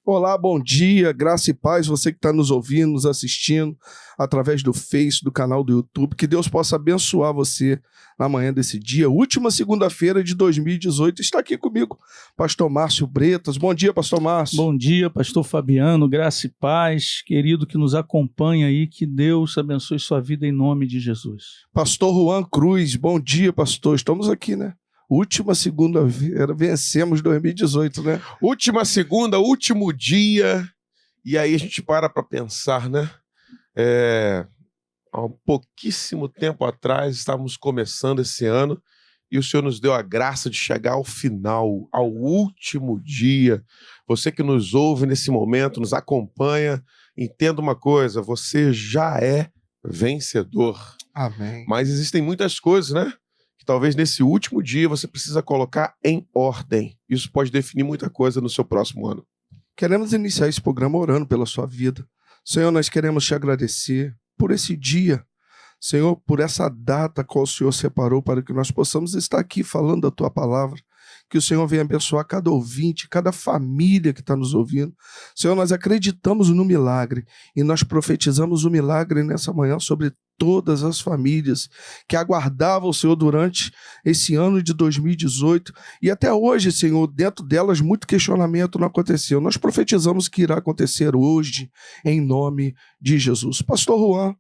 Olá, bom dia, graça e paz, você que está nos ouvindo, nos assistindo através do Face, do canal do YouTube, que Deus possa abençoar você na manhã desse dia, última segunda-feira de 2018, está aqui comigo, pastor Márcio Bretas. Bom dia, pastor Márcio. Bom dia, pastor Fabiano, graça e paz, querido que nos acompanha aí, que Deus abençoe sua vida em nome de Jesus. Pastor Juan Cruz, bom dia, pastor, estamos aqui, né? Última segunda-feira, vencemos 2018, né? Última segunda, último dia, e aí a gente para pensar, né? Há um pouquíssimo tempo atrás, estávamos começando esse ano, e o Senhor nos deu a graça de chegar ao final, ao último dia. Você que nos ouve nesse momento, nos acompanha, entenda uma coisa, você já é vencedor. Amém. Mas existem muitas coisas, né? Que talvez nesse último dia você precisa colocar em ordem. Isso pode definir muita coisa no seu próximo ano. Queremos iniciar esse programa orando pela sua vida. Senhor, nós queremos te agradecer por esse dia. Senhor, por essa data que o Senhor separou para que nós possamos estar aqui falando da tua palavra. Que o Senhor venha abençoar cada ouvinte, cada família que está nos ouvindo. Senhor, nós acreditamos no milagre e nós profetizamos o milagre nessa manhã sobre todas as famílias que aguardavam o Senhor durante esse ano de 2018 e até hoje, Senhor, dentro delas muito questionamento não aconteceu. Nós profetizamos que irá acontecer hoje, em nome de Jesus. Pastor Juan,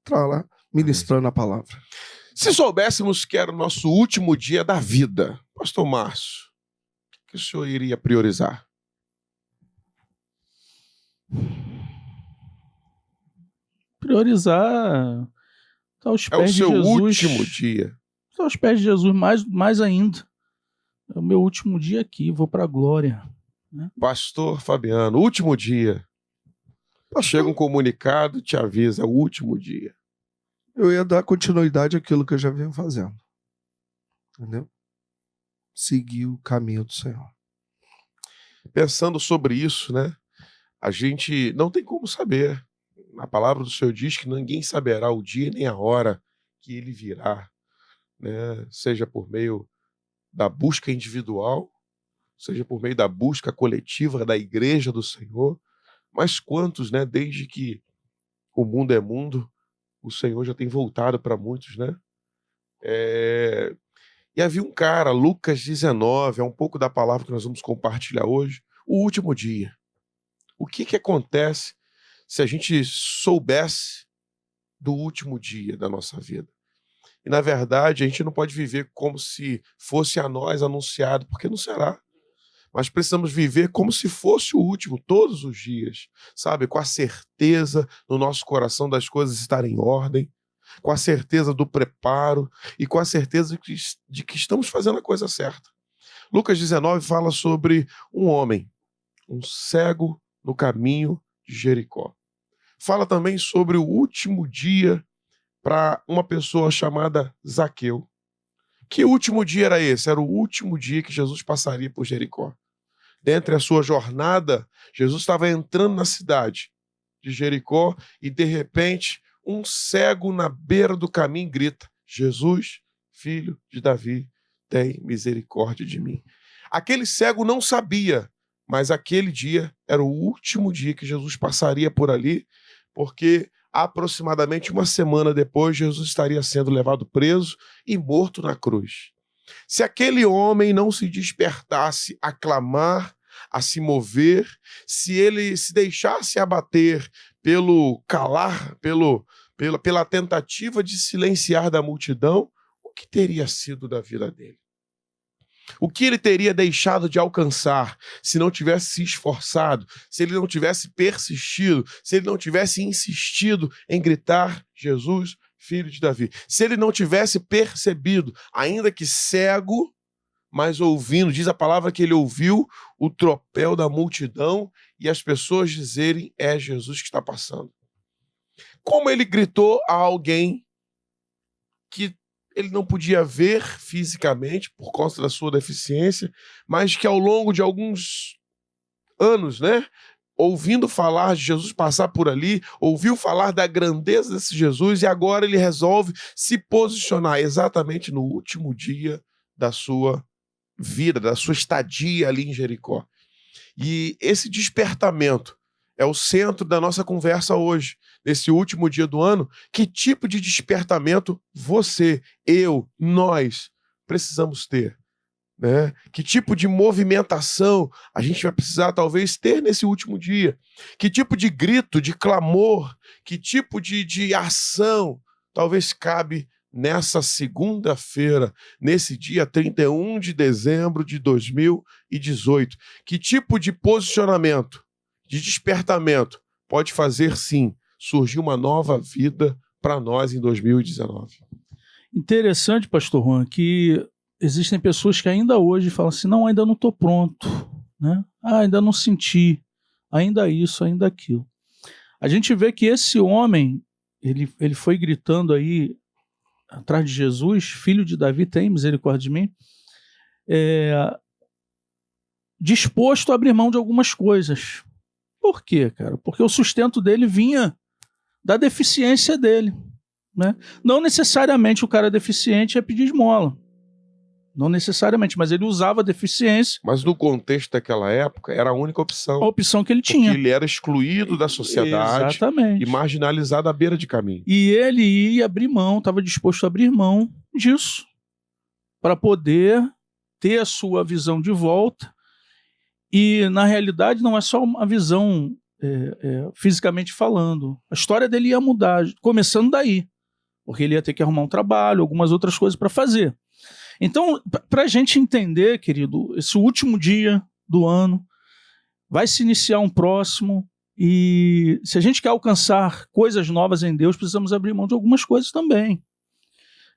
está lá ministrando a palavra. Se soubéssemos que era o nosso último dia da vida, pastor Márcio, o que o senhor iria priorizar? Priorizar está aos pés de Jesus. É o seu último dia. Está aos pés de Jesus, mais ainda. É o meu último dia aqui, vou para a glória. Né? Pastor Fabiano, último dia. Chega um comunicado, te avisa, é o último dia. Eu ia dar continuidade àquilo que eu já venho fazendo. Entendeu? Seguir o caminho do Senhor. Pensando sobre isso, né? A gente não tem como saber. A palavra do Senhor diz que ninguém saberá o dia nem a hora que ele virá, né? Seja por meio da busca individual, seja por meio da busca coletiva da igreja do Senhor. Mas quantos, né? Desde que o mundo é mundo, o Senhor já tem voltado para muitos, né? E havia um cara, Lucas 19, é um pouco da palavra que nós vamos compartilhar hoje, o último dia. O que acontece se a gente soubesse do último dia da nossa vida? E, na verdade, a gente não pode viver como se fosse a nós anunciado, porque não será. Mas precisamos viver como se fosse o último, todos os dias, sabe? Com a certeza no nosso coração das coisas estarem em ordem, com a certeza do preparo e com a certeza de que estamos fazendo a coisa certa. Lucas 19 fala sobre um homem, um cego no caminho de Jericó. Fala também sobre o último dia para uma pessoa chamada Zaqueu. Que último dia era esse? Era o último dia que Jesus passaria por Jericó. Dentre a sua jornada, Jesus estava entrando na cidade de Jericó e, de repente, um cego na beira do caminho grita: Jesus, filho de Davi, tem misericórdia de mim. Aquele cego não sabia, mas aquele dia era o último dia que Jesus passaria por ali, porque aproximadamente uma semana depois, Jesus estaria sendo levado preso e morto na cruz. Se aquele homem não se despertasse a clamar, a se mover, se ele se deixasse abater pelo calar, pela tentativa de silenciar da multidão, o que teria sido da vida dele? O que ele teria deixado de alcançar se não tivesse se esforçado, se ele não tivesse persistido, se ele não tivesse insistido em gritar: Jesus, filho de Davi? Se ele não tivesse percebido, ainda que cego, mas ouvindo, diz a palavra que ele ouviu o tropel da multidão e as pessoas dizerem: é Jesus que está passando. Como ele gritou a alguém que ele não podia ver fisicamente por conta da sua deficiência, mas que ao longo de alguns anos, né, ouvindo falar de Jesus passar por ali, ouviu falar da grandeza desse Jesus e agora ele resolve se posicionar exatamente no último dia da sua vida, da sua estadia ali em Jericó. E esse despertamento é o centro da nossa conversa hoje, nesse último dia do ano. Que tipo de despertamento você, eu, nós precisamos ter? Né? Que tipo de movimentação a gente vai precisar talvez ter nesse último dia? Que tipo de grito, de clamor, que tipo de ação talvez cabe nessa segunda-feira, nesse dia 31 de dezembro de 2018? Que tipo de posicionamento, de despertamento pode fazer, sim, surgir uma nova vida para nós em 2019? Interessante, pastor Juan, que existem pessoas que ainda hoje falam assim, não, ainda não estou pronto, né? Ainda não senti, ainda isso, ainda aquilo. A gente vê que esse homem, ele foi gritando aí atrás de Jesus, filho de Davi, tem misericórdia de mim, disposto a abrir mão de algumas coisas. Por quê, cara? Porque o sustento dele vinha da deficiência dele, né? Não necessariamente o cara deficiente é pedir esmola. Não necessariamente, mas ele usava a deficiência. Mas no contexto daquela época, era a única opção. A opção que ele tinha. Porque ele era excluído da sociedade. Exatamente. E marginalizado à beira de caminho. E ele ia abrir mão, estava disposto a abrir mão disso, para poder ter a sua visão de volta. E, na realidade, não é só uma visão fisicamente falando. A história dele ia mudar, começando daí. Porque ele ia ter que arrumar um trabalho, algumas outras coisas para fazer. Então, para a gente entender, querido, esse último dia do ano, vai se iniciar um próximo, e se a gente quer alcançar coisas novas em Deus, precisamos abrir mão de algumas coisas também.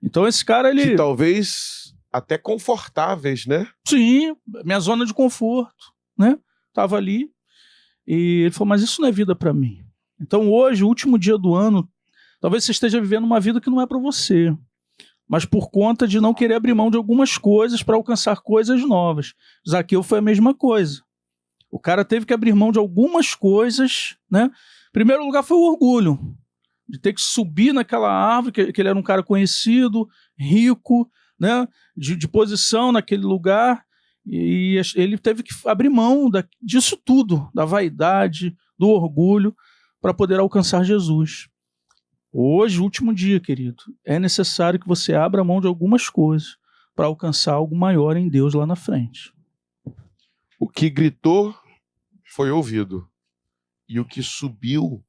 Então esse cara, ele... Que talvez até confortáveis, né? Sim, minha zona de conforto, né? Tava ali, e ele falou, mas isso não é vida para mim. Então hoje, o último dia do ano, talvez você esteja vivendo uma vida que não é para você, mas por conta de não querer abrir mão de algumas coisas para alcançar coisas novas. Zaqueu foi a mesma coisa. O cara teve que abrir mão de algumas coisas, né? Em primeiro lugar foi o orgulho, de ter que subir naquela árvore, que ele era um cara conhecido, rico, né? De posição naquele lugar, e ele teve que abrir mão disso tudo, da vaidade, do orgulho, para poder alcançar Jesus. Hoje, último dia, querido, é necessário que você abra mão de algumas coisas para alcançar algo maior em Deus lá na frente. O que gritou foi ouvido, e o que subiu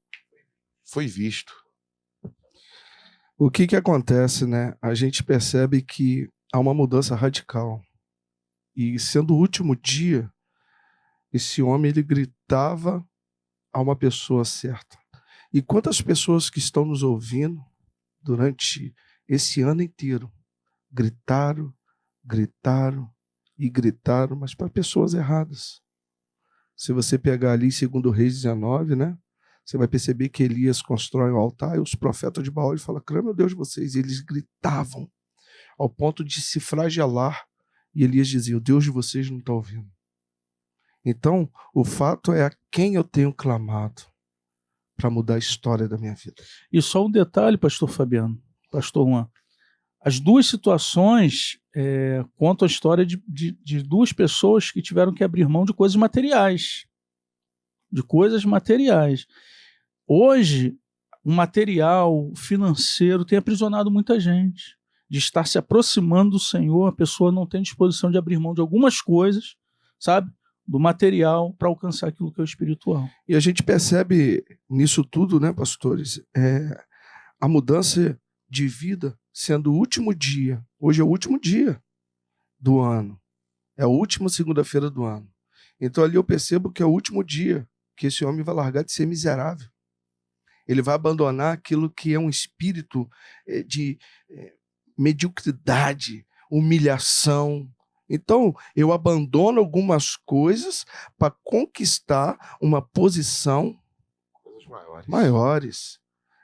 foi visto. O que acontece, né? A gente percebe que há uma mudança radical. E sendo o último dia, esse homem, ele gritava a uma pessoa certa. E quantas pessoas que estão nos ouvindo durante esse ano inteiro gritaram, gritaram e gritaram, mas para pessoas erradas. Se você pegar ali em 2 Reis 19, né? Você vai perceber que Elias constrói um altar e os profetas de Baal falam, clama, meu Deus de vocês. E eles gritavam ao ponto de se flagelar. E Elias dizia, o Deus de vocês não está ouvindo. Então, o fato é a quem eu tenho clamado para mudar a história da minha vida. E só um detalhe, pastor Fabiano, pastor Juan. As duas situações contam a história de duas pessoas que tiveram que abrir mão de coisas materiais. De coisas materiais. Hoje, o material financeiro tem aprisionado muita gente. De estar se aproximando do Senhor, a pessoa não tem disposição de abrir mão de algumas coisas, sabe? Do material para alcançar aquilo que é o espiritual. E a gente percebe nisso tudo, né, pastores, a mudança de vida sendo o último dia. Hoje é o último dia do ano. É a última segunda-feira do ano. Então ali eu percebo que é o último dia que esse homem vai largar de ser miserável. Ele vai abandonar aquilo que é um espírito de mediocridade, humilhação. Então, eu abandono algumas coisas para conquistar uma posição Coisas maiores. maiores.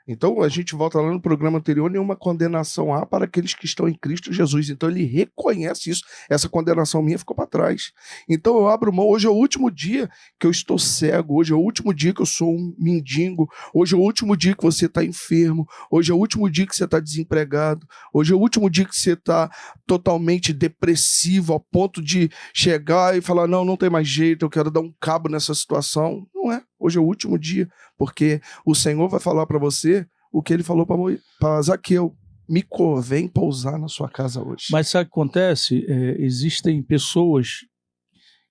Então, a gente volta lá no programa anterior, nenhuma condenação há para aqueles que estão em Cristo Jesus. Então, ele reconhece isso. Essa condenação minha ficou para trás. Então, eu abro mão. Hoje é o último dia que eu estou cego. Hoje é o último dia que eu sou um mendigo. Hoje é o último dia que você está enfermo. Hoje é o último dia que você está desempregado. Hoje é o último dia que você está totalmente depressivo, ao ponto de chegar e falar, não tem mais jeito, eu quero dar um cabo nessa situação. Não é. Hoje é o último dia, porque o Senhor vai falar para você o que ele falou para Zaqueu. Me convém pousar na sua casa hoje. Mas sabe o que acontece? Existem pessoas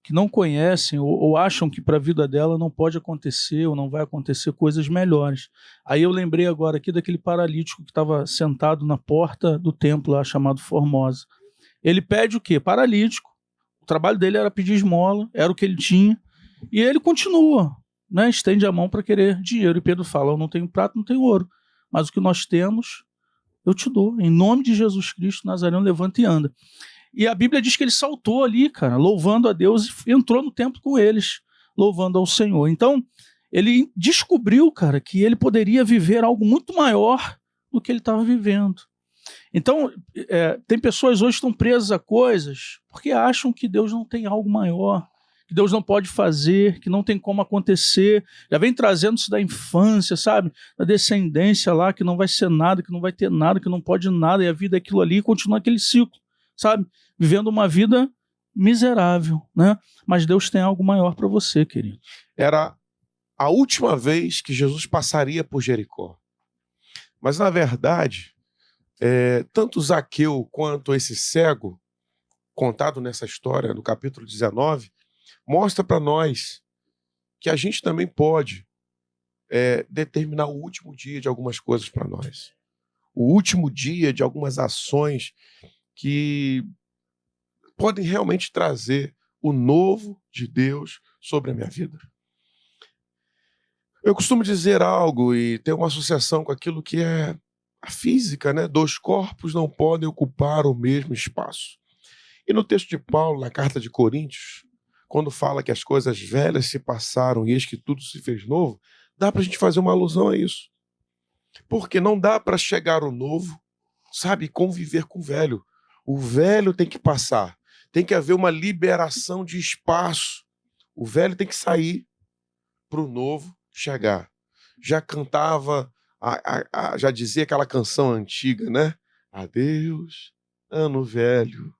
que não conhecem ou acham que para a vida dela não pode acontecer ou não vai acontecer coisas melhores. Aí eu lembrei agora aqui daquele paralítico que estava sentado na porta do templo lá, chamado Formosa. Ele pede o quê? Paralítico. O trabalho dele era pedir esmola, era o que ele tinha. E ele continua, né? Estende a mão para querer dinheiro. E Pedro fala, eu não tenho prata, não tenho ouro, mas o que nós temos, eu te dou. Em nome de Jesus Cristo, Nazareno, levanta e anda. E a Bíblia diz que ele saltou ali, cara, louvando a Deus, e entrou no templo com eles, louvando ao Senhor. Então, ele descobriu, cara, que ele poderia viver algo muito maior do que ele estava vivendo. Então, tem pessoas hoje que estão presas a coisas porque acham que Deus não tem algo maior, que Deus não pode fazer, que não tem como acontecer. Já vem trazendo isso da infância, sabe? Da descendência lá, que não vai ser nada, que não vai ter nada, que não pode nada, e a vida é aquilo ali, e continua aquele ciclo, sabe? Vivendo uma vida miserável, né? Mas Deus tem algo maior para você, querido. Era a última vez que Jesus passaria por Jericó. Mas, na verdade, tanto Zaqueu quanto esse cego, contado nessa história, no capítulo 19, mostra para nós que a gente também pode determinar o último dia de algumas coisas para nós. O último dia de algumas ações que podem realmente trazer o novo de Deus sobre a minha vida. Eu costumo dizer algo e ter uma associação com aquilo que é a física, né? 2 corpos não podem ocupar o mesmo espaço. E no texto de Paulo, na carta de Coríntios, quando fala que as coisas velhas se passaram e eis que tudo se fez novo, dá para a gente fazer uma alusão a isso. Porque não dá para chegar o novo, sabe, conviver com o velho. O velho tem que passar. Tem que haver uma liberação de espaço. O velho tem que sair para o novo chegar. Já cantava, já dizia aquela canção antiga, né? Adeus, ano velho.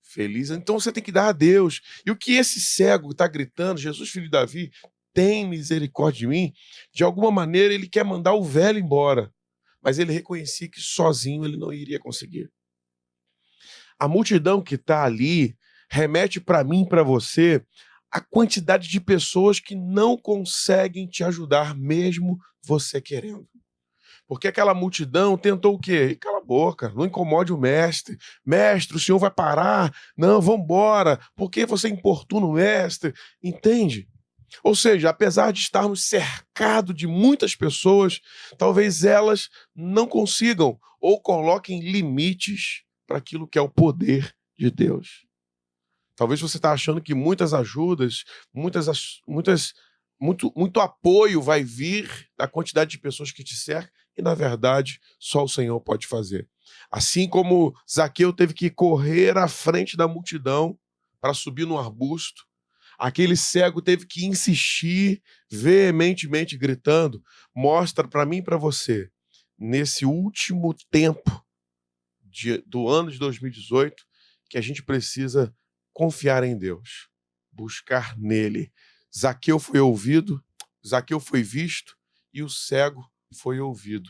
Feliz. Então você tem que dar a Deus. E o que esse cego está gritando, Jesus, filho de Davi, tem misericórdia de mim, de alguma maneira ele quer mandar o velho embora. Mas ele reconhecia que sozinho ele não iria conseguir. A multidão que está ali remete para mim e para você a quantidade de pessoas que não conseguem te ajudar, mesmo você querendo. Porque aquela multidão tentou o quê? Cala a boca, não incomode o mestre. Mestre, o senhor vai parar? Não, vamos embora. Por que você importuna o mestre? Entende? Ou seja, apesar de estarmos cercados de muitas pessoas, talvez elas não consigam ou coloquem limites para aquilo que é o poder de Deus. Talvez você está achando que muitas ajudas, muito apoio vai vir da quantidade de pessoas que te cercam, e, na verdade, só o Senhor pode fazer. Assim como Zaqueu teve que correr à frente da multidão para subir no arbusto, aquele cego teve que insistir veementemente gritando, mostra para mim e para você, nesse último tempo do ano de 2018, que a gente precisa confiar em Deus, buscar nele. Zaqueu foi ouvido, Zaqueu foi visto e o cego foi ouvido.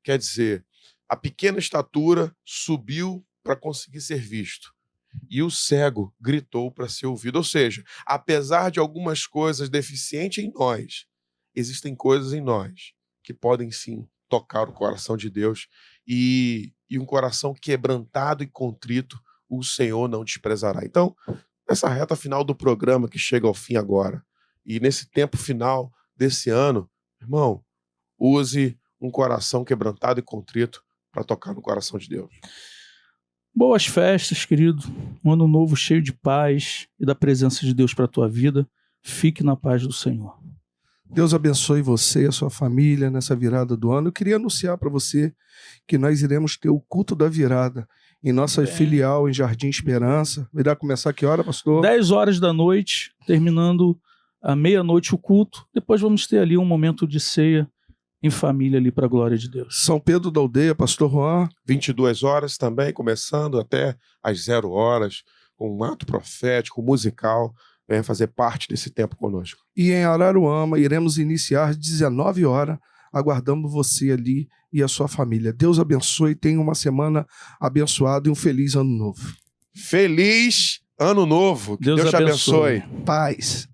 Quer dizer, a pequena estatura subiu para conseguir ser visto e o cego gritou para ser ouvido. Ou seja, apesar de algumas coisas deficientes em nós, existem coisas em nós que podem sim tocar o coração de Deus, e um coração quebrantado e contrito o Senhor não desprezará. Então, nessa reta final do programa que chega ao fim agora, e nesse tempo final desse ano, irmão, use um coração quebrantado e contrito para tocar no coração de Deus. Boas festas, querido. Um ano novo cheio de paz e da presença de Deus para a tua vida. Fique na paz do Senhor. Deus abençoe você e a sua família nessa virada do ano. Eu queria anunciar para você que nós iremos ter o culto da virada em nossa filial em Jardim Esperança. Irá começar que hora, pastor? 10 horas da noite, terminando à meia-noite o culto. Depois vamos ter ali um momento de ceia em família ali para a glória de Deus. São Pedro da Aldeia, pastor Juan. 22 horas também, começando até às 0 horas, com um ato profético, musical. Venha fazer parte desse tempo conosco. E em Araruama iremos iniciar às 19 horas. Aguardamos você ali e a sua família. Deus abençoe, tenha uma semana abençoada e um feliz ano novo. Feliz ano novo. Que Deus Deus te abençoe. abençoe. Paz.